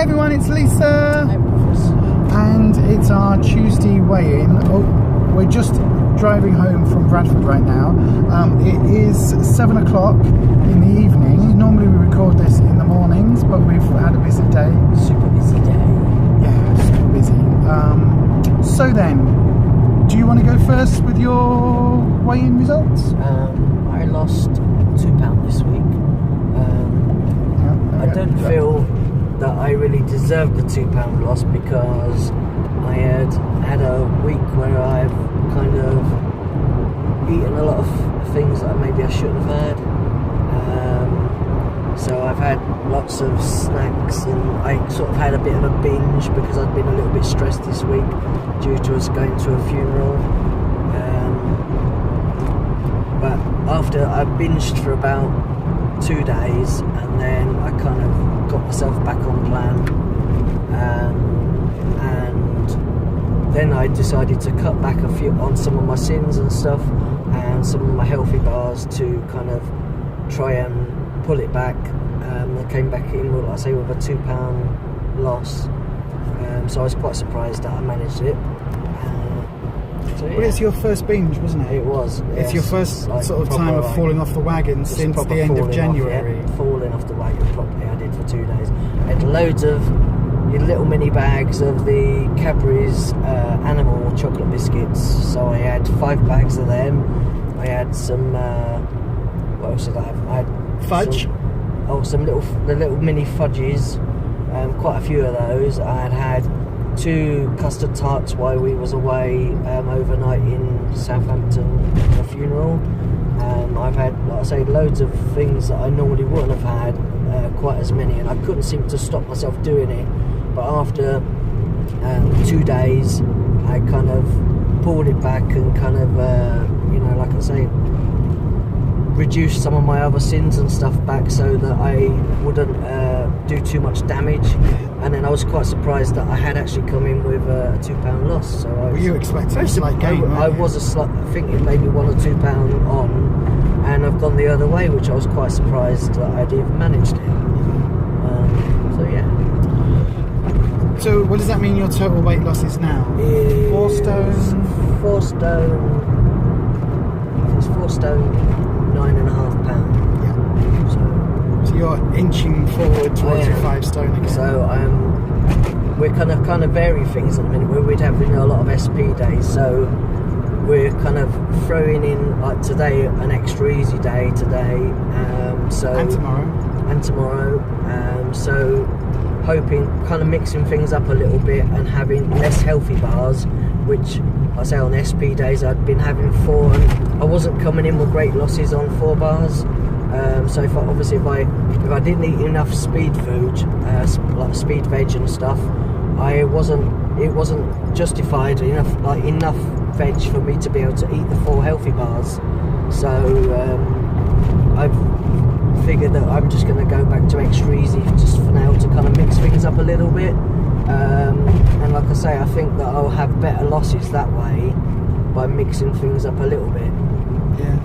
everyone, it's Lisa. Hi, Ruffus. And it's our Tuesday weigh-in. Oh, we're just driving home from Bradford right now. It is 7 o'clock in the evening. Normally we record this in the mornings, but we've had a busy day. Super busy day. Yeah, super busy. So then, do you want to go first with your weigh-in results? I lost £2 this week. I don't feel that I really deserved the £2 loss because I had a week where I've kind of eaten a lot of things that maybe I shouldn't have had. So I've had lots of snacks, and I sort of had a bit of a binge because I'd been a little bit stressed this week due to us going to a funeral. But after I binged for about 2 days, and then I kind of got myself back on plan, and then I decided to cut back a few on some of my sins and stuff, and some of my healthy bars to kind of try and pull it back. I came back in, like I say, with a £2 loss, so I was quite surprised that I managed it. So, yeah. Well, it's your first binge, wasn't it? It was. It's yes. your first like, sort of time of falling off the wagon since the end of January. Falling off the wagon properly, I did for 2 days. I had loads of little mini bags of the Cadbury's animal chocolate biscuits. So I had 5 bags of them. I had some. What else did I have? I had fudge. Some little mini fudges. Quite a few of those. I had 2 custard tarts while we was away overnight in Southampton for a funeral. I've had, like I say, loads of things that I normally wouldn't have had, quite as many, and I couldn't seem to stop myself doing it. But after 2 days, I kind of pulled it back and kind of, like I say, reduce some of my other sins and stuff back so that I wouldn't do too much damage. And then I was quite surprised that I had actually come in with a £2 loss. So were you expecting a slight gain? I was thinking maybe £1 or £2 on, and I've gone the other way, which I was quite surprised that I'd even managed it. So yeah. So what does that mean your total weight loss is now? 4 stone? 4 stone. I think it's 4 stone, 9.5 pounds. Yeah. So you're inching forward towards your 5 stone again. So we're kind of varying things at the minute. We're having a lot of SP days, so we're kind of throwing in, like today, an extra easy day today. And tomorrow. So hoping, kind of mixing things up a little bit and having less healthy bars, which I say on SP days I'd been having 4, and I wasn't coming in with great losses on 4 bars. So if I didn't eat enough speed food, like speed veg and stuff, it wasn't justified enough veg for me to be able to eat the 4 healthy bars. So I've figured that I'm just going to go back to extra easy just for now to kind of mix things up a little bit. And like I say, I think that I'll have better losses that way by mixing things up a little bit. Yeah.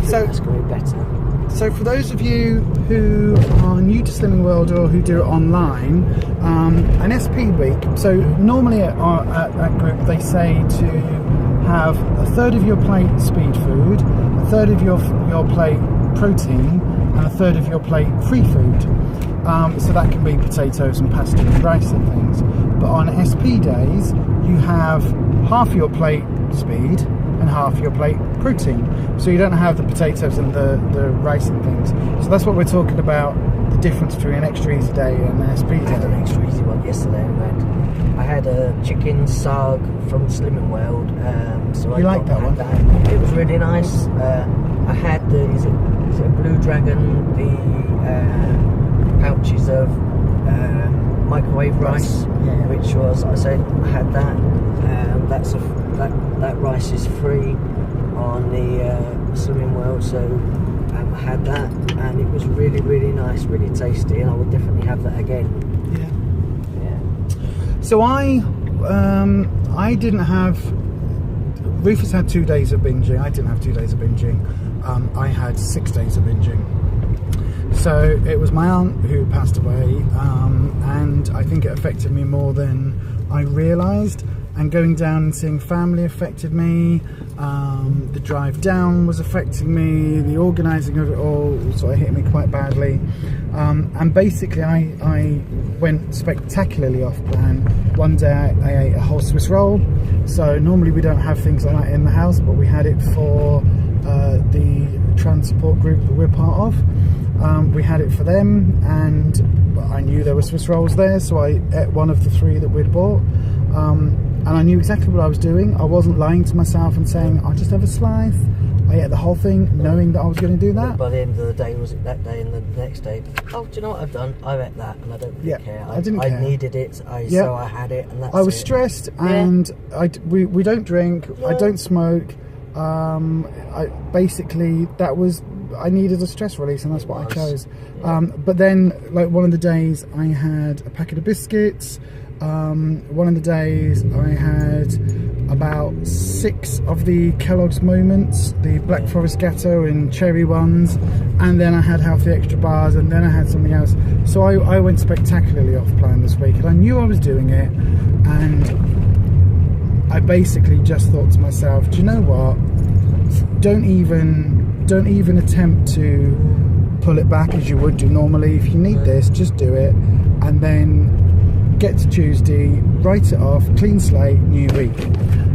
So that's going to be better. So for those of you who are new to Slimming World or who do it online, an SP week, so normally at that group they say to have a third of your plate speed food, a third of your plate protein, and a third of your plate free food. So that can be potatoes and pasta and rice and things. But on SP days, you have half your plate speed and half your plate protein. So you don't have the potatoes and the rice and things. So that's what we're talking about, the difference between an extra easy day and an SP day. I had an extra easy one yesterday. I had a chicken sarg from Slimming World. So you like that one? It was really nice. I had the, is it Blue Dragon, the pouches of microwave rice, which was, I said, I had that. That rice is free on the Slimming World, so I had that, and it was really, really nice, really tasty, and I would definitely have that again. Yeah. So I didn't have. Ruffus had 2 days of binging. I didn't have 2 days of binging. I had 6 days of binging. So it was my aunt who passed away, and I think it affected me more than I realised. And going down and seeing family affected me. The drive down was affecting me. The organising of it all sort of hit me quite badly. And basically I went spectacularly off plan. One day I ate a whole Swiss roll. So normally we don't have things like that in the house, but we had it for the transport group that we're part of. We had it for them, and I knew there were Swiss rolls there, so I ate one of the 3 that we'd bought. And I knew exactly what I was doing. I wasn't lying to myself and saying, I'll just have a slice. I ate the whole thing knowing that I was going to do that. By the end of the day, was it that day and the next day? Oh, do you know what I've done? I ate that and I don't really care. I didn't care. I needed it, so I had it, and that's it. I was stressed, and we don't drink, I don't smoke. I needed a stress release, and that's what I chose. But then, like, one of the days I had a packet of biscuits. One of the days I had about 6 of the Kellogg's Moments, the Black Forest Gatto and cherry ones, and then I had healthy extra bars, and then I had something else. So I went spectacularly off plan this week, and I knew I was doing it, and I basically just thought to myself, do you know what? Don't even attempt to pull it back as you would do normally. If you need this, just do it, and then get to Tuesday, write it off, clean slate, new week.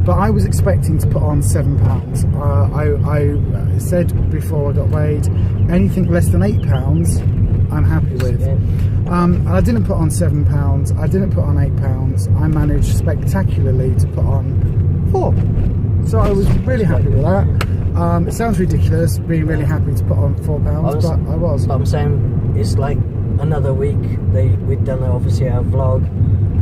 But I was expecting to put on £7. I said before I got weighed, anything less than £8 I'm happy with. And I didn't put on £7, I didn't put on £8, I managed spectacularly to put on 4. So I was really happy with that. It sounds ridiculous being really happy to put on £4, but I was. But I'm saying it's like another week. We'd done obviously our vlog,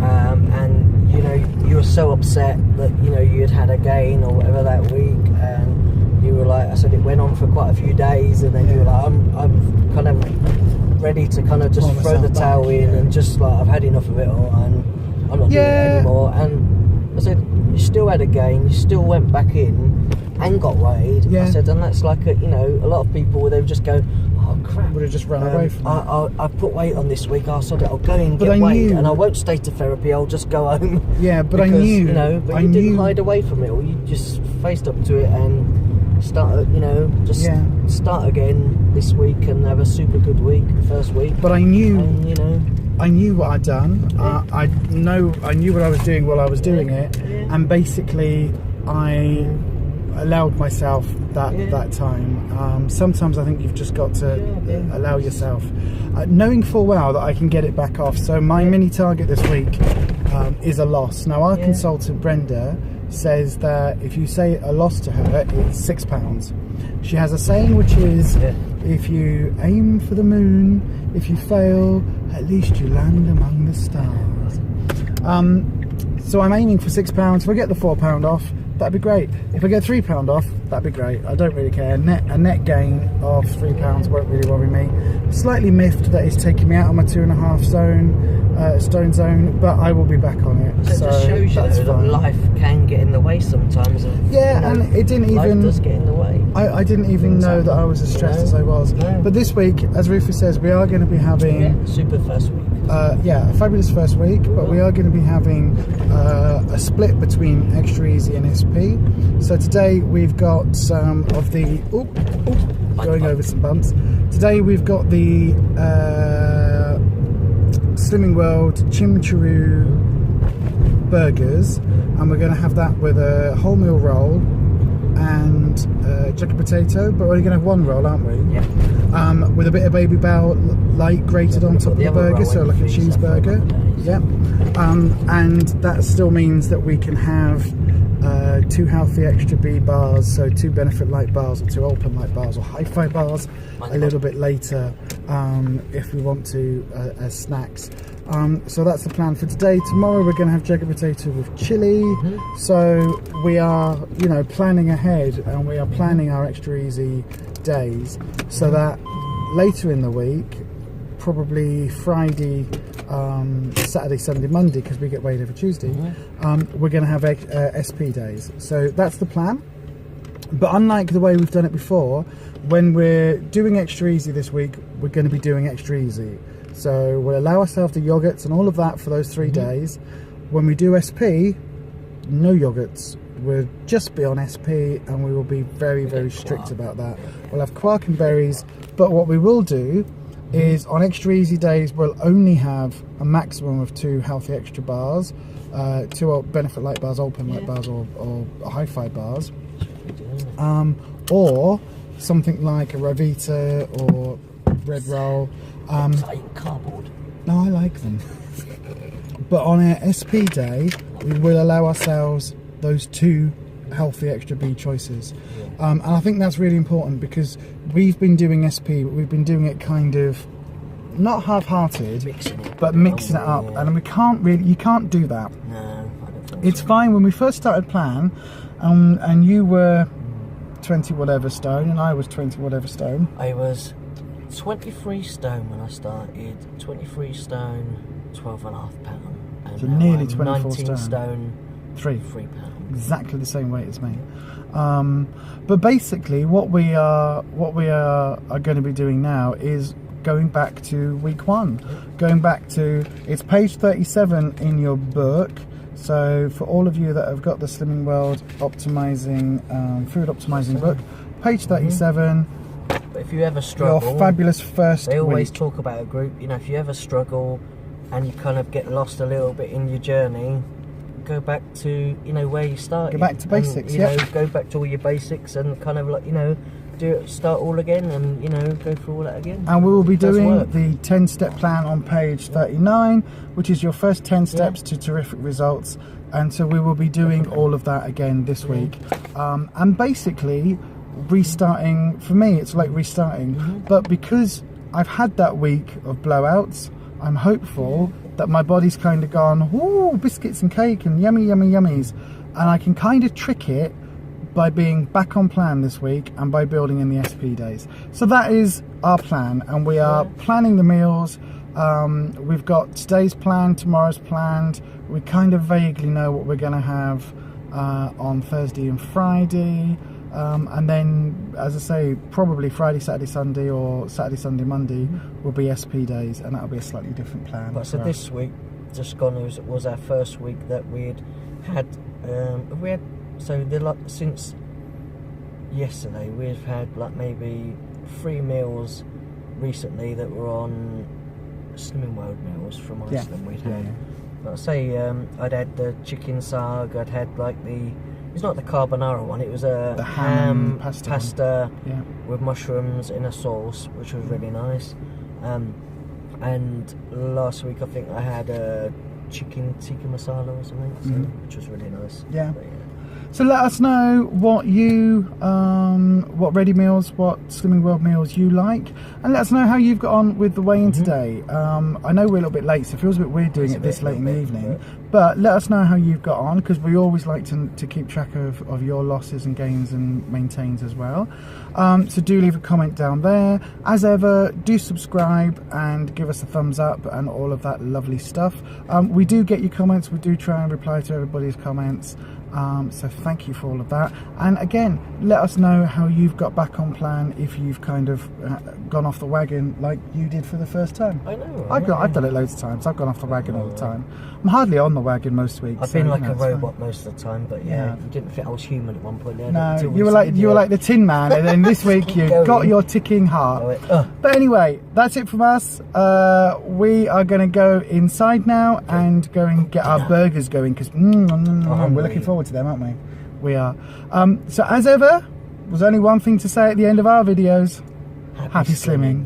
and you know, you were so upset that, you know, you had a gain or whatever that week, and you were like, I said it went on for quite a few days, and then you were like, I'm kind of ready to kind of just throw the towel in, and just like, I've had enough of it all, and I'm not doing it anymore. And I said, you still had a gain, you still went back in and got weighed. I said, and that's like a lot of people, they would just go, oh crap, would have just run away from it. I put weight on this week, I'll go and get weighed, and I won't stay to therapy, I'll just go home. Yeah, but because, I knew, you know, but you didn't hide away from it, or you just faced up to it and start, you know, just start again this week and have a super good week, first week. But I knew, and, you know, I knew what I'd done. I knew what I was doing while I was doing it, and basically I allowed myself that time. Sometimes I think you've just got to allow yourself, knowing full well that I can get it back off. So my mini target this week is a loss. Now our consultant Brenda says that if you say a loss to her, it's £6. She has a saying which is, if you aim for the moon, if you fail, at least you land among the stars. So I'm aiming for £6. If I get the £4 off, that'd be great. If I get £3 off, that'd be great. I don't really care. A net gain of £3 won't really worry me. Slightly miffed that it's taking me out of my 2.5 stone zone, but I will be back on it. So it just shows you that life can get in the way sometimes. And it didn't even. Life does get in the way. I didn't even know that I was as stressed as I was. No. But this week, as Ruffus says, we are going to be having super first week. A fabulous first week, but we are going to be having a split between Extra Easy and SP. So today we've got some of the going over some bumps. Today we've got the Slimming World Chimichurri burgers, and we're going to have that with a wholemeal roll and jacket potato, but we're only going to have one roll, aren't we? Yeah. With a bit of baby bow light grated on top of the burger, so like a cheeseburger. Yeah. And that still means that we can have 2 healthy extra B bars, so 2 benefit light bars or 2 open light bars or hi-fi bars a little bit later, if we want to, as snacks. So that's the plan for today. Tomorrow we're going to have jacket potato with chili. So we are, you know, planning ahead, and we are planning our Extra Easy days so that later in the week, probably Friday, Saturday, Sunday, Monday, because we get weighed every Tuesday, we're going to have SP days. So that's the plan. But unlike the way we've done it before, when we're doing extra easy this week, we're going to be doing extra easy. So we'll allow ourselves the yogurts and all of that for those 3 days. When we do SP, no yogurts. We'll just be on SP, and we will be very, very strict about that. We'll have quark and berries, but what we will do is on extra easy days, we'll only have a maximum of 2 healthy extra bars, 2 benefit light bars, Alpen light bars, or hi-fi bars. Or something like a Ravita or Red Roll. Cardboard. No, I like them. But on our SP day, we will allow ourselves those 2 healthy extra B choices. And I think that's really important, because we've been doing SP, but we've been doing it kind of not half-hearted, but mixing it up. And we can't really, you can't do that. No, I don't think It's fine. When we first started plan, and you were 20 whatever stone and I was 20 whatever stone. I was 23 stone when I started, 23 stone, 12.5 pound. And So now nearly I'm 24 19 stone. 3 3. pound. Exactly the same weight as me. But basically what we are going to be doing now is going back to week 1. Going back to, it's page 37 in your book. So for all of you that have got the Slimming World optimizing, food optimizing book, page 37. But if you ever struggle, your fabulous first they always week. talk about a group. You know, if you ever struggle and you kind of get lost a little bit in your journey, go back to, you know, where you started. Go back to basics, and, you know, go back to all your basics and kind of like, you know, start all again, and you know, go through all that again. And we will be doing the 10-step plan on page 39, which is your first 10 steps to terrific results. And so we will be doing all of that again this week. And basically restarting, for me it's like restarting, but because I've had that week of blowouts, I'm hopeful that my body's kind of gone, ooh, biscuits and cake and yummy yummies, and I can kind of trick it by being back on plan this week and by building in the SP days. So that is our plan, and we are planning the meals. We've got today's planned, tomorrow's planned. We kind of vaguely know what we're going to have on Thursday and Friday, and then, as I say, probably Friday, Saturday, Sunday, or Saturday, Sunday, Monday will be SP days, and that'll be a slightly different plan. But so this week, just gone, was our first week that we'd had. So since yesterday, we've had like maybe 3 meals recently that were on Slimming World meals from Iceland. We'd had. I'd say I'd had the chicken sag. I'd had like it's not the carbonara one. It was the ham pasta with mushrooms in a sauce, which was really nice. And last week I think I had a chicken tikka masala or something, which was really nice. Yeah. So let us know what you, what ready meals, what Slimming World meals you like, and let us know how you've got on with the weigh-in today. I know we're a little bit late, so it feels a bit weird doing it this late in the evening, but let us know how you've got on, because we always like to keep track of your losses and gains and maintains as well. So do leave a comment down there. As ever, do subscribe and give us a thumbs up and all of that lovely stuff. We do get your comments, we do try and reply to everybody's comments. So thank you for all of that, and again, let us know how you've got back on plan, if you've kind of gone off the wagon like you did for the first time. I know. I've done it loads of times. I've gone off the wagon all the time. I'm hardly on the wagon most weeks. I've been like a robot most of the time, but you didn't think I was human at one point. No, you were like the Tin Man, and then this week you got your ticking heart. But anyway, that's it from us. We are going to go inside now and go and get our burgers going, because we're looking forward to them, aren't we? We are. So as ever, there's only one thing to say at the end of our videos. Happy slimming.